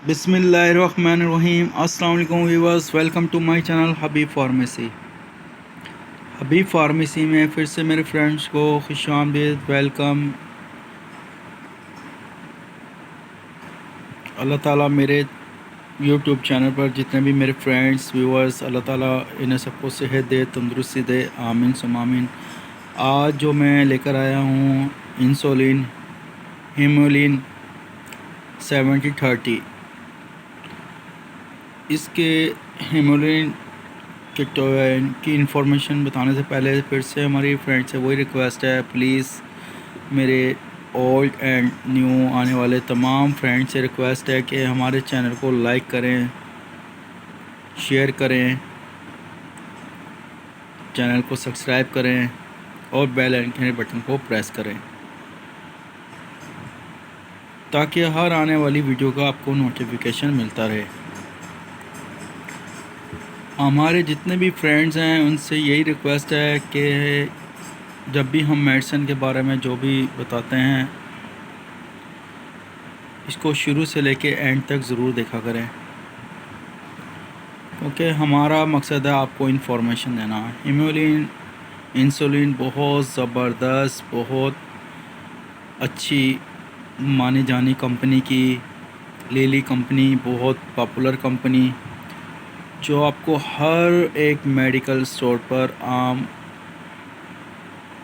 बिस्मिल्लाहिर्रहमानिर्रहीम। अस्सलाम वालेकुम viewers, welcome to my channel Habib pharmacy. Habib pharmacy में फिर से मेरे फ्रेंड्स को खुशामदीद, वेलकम। अल्लाह ताला मेरे यूट्यूब चैनल पर जितने भी मेरे फ्रेंड्स व्यूअर्स, अल्लाह ताला इन्हें सबको सेहत दे, तंदुरुस्ती दे, आमीन सुम आमीन। आज जो मैं लेकर आया हूँ इंसुलिन हीमोलिन 70/30। इसके हीमोलिन की इंफॉर्मेशन बताने से पहले फिर से हमारी फ्रेंड से वही रिक्वेस्ट है, प्लीज़ मेरे ओल्ड एंड न्यू आने वाले तमाम फ्रेंड से रिक्वेस्ट है कि हमारे चैनल को लाइक करें, शेयर करें, चैनल को सब्सक्राइब करें और बेल आइकन बटन को प्रेस करें ताकि हर आने वाली वीडियो का आपको नोटिफिकेशन मिलता रहे। हमारे जितने भी फ्रेंड्स हैं उनसे यही रिक्वेस्ट है कि जब भी हम मेडिसिन के बारे में जो भी बताते हैं इसको शुरू से लेके एंड तक ज़रूर देखा करें, क्योंकि हमारा मकसद है आपको इन्फॉर्मेशन देना। हीमोलिन इंसुलिन बहुत ज़बरदस्त, बहुत अच्छी मानी जानी कंपनी की लीली कंपनी, बहुत पॉपुलर कंपनी, जो आपको हर एक मेडिकल स्टोर पर आम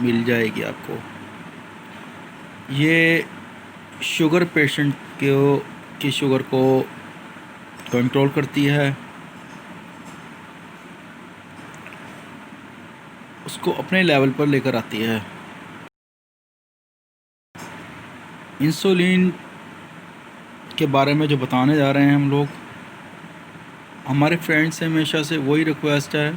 मिल जाएगी। आपको ये शुगर पेशेंट की शुगर को कंट्रोल करती है, उसको अपने लेवल पर लेकर आती है। इंसुलिन के बारे में जो बताने जा रहे हैं हम लोग, हमारे फ्रेंड्स से हमेशा से वही रिक्वेस्ट है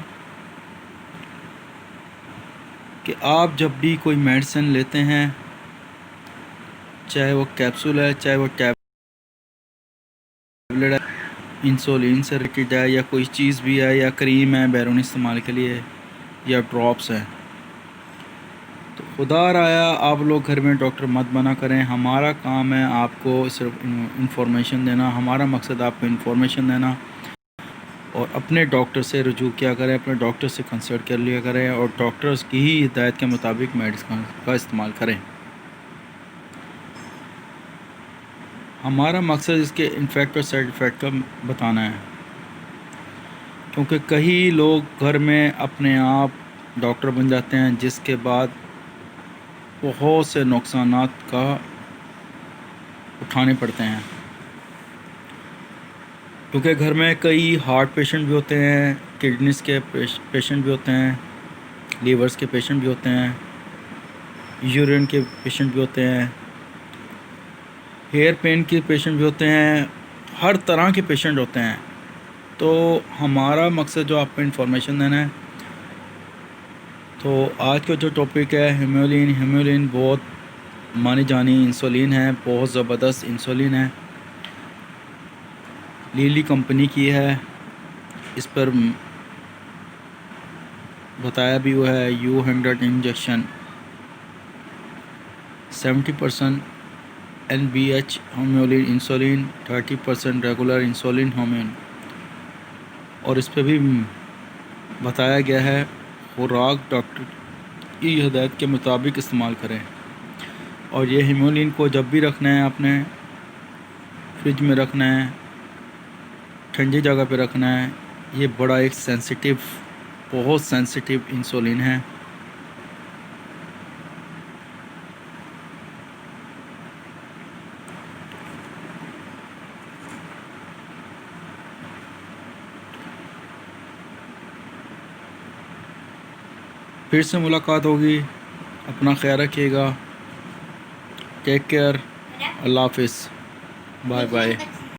कि आप जब भी कोई मेडिसिन लेते हैं, चाहे वो कैप्सूल है, चाहे वो टैबलेट है, इंसुलिन से रिलेटेड है या कोई चीज़ भी है या क्रीम है बैरून इस्तेमाल के लिए या ड्रॉप्स हैं, तो खुदा राया आप लोग घर में डॉक्टर मत बना करें। हमारा काम है आपको सिर्फ इंफॉर्मेशन देना, हमारा मकसद आपको इंफॉर्मेशन देना, और अपने डॉक्टर से रुजू किया करें, अपने डॉक्टर से कंसल्ट कर लिया करें और डॉक्टर्स की ही हिदायत के मुताबिक मेडिसिन का इस्तेमाल करें। हमारा मकसद इसके इन्फेक्ट और साइड इफ़ेक्ट का बताना है, क्योंकि कई लोग घर में अपने आप डॉक्टर बन जाते हैं, जिसके बाद बहुत से नुकसानात का उठाने पड़ते हैं। क्योंकि घर में कई हार्ट पेशेंट भी होते हैं, किडनीज़ के पेशेंट भी होते हैं, लीवर्स के पेशेंट भी होते हैं, यूरिन के पेशेंट भी होते हैं, हेयर पेन के पेशेंट भी होते हैं, हर तरह के पेशेंट होते हैं। तो हमारा मकसद जो आपको इन्फॉर्मेशन देना है। तो आज का जो टॉपिक है हीमोलिन बहुत मानी जानी इंसुलिन है, बहुत ज़बरदस्त इंसुलिन है, लीली कंपनी की है। इस पर बताया भी हुआ है U100 इंजेक्शन, 70% NBH हीमोलिन इंसुलिन, 30% रेगुलर इंसुलिन होमिन। और इस पर भी बताया गया है खुराक डॉक्टर की हिदायत के मुताबिक इस्तेमाल करें। और ये हीमोलिन को जब भी रखना है आपने फ्रिज में रखना है, ठंडी जगह पे रखना है। ये बड़ा एक सेंसिटिव, बहुत सेंसिटिव इंसुलिन है। फिर से मुलाकात होगी, अपना ख्याल रखिएगा, टेक केयर, अल्लाह हाफिज़, बाय बाय।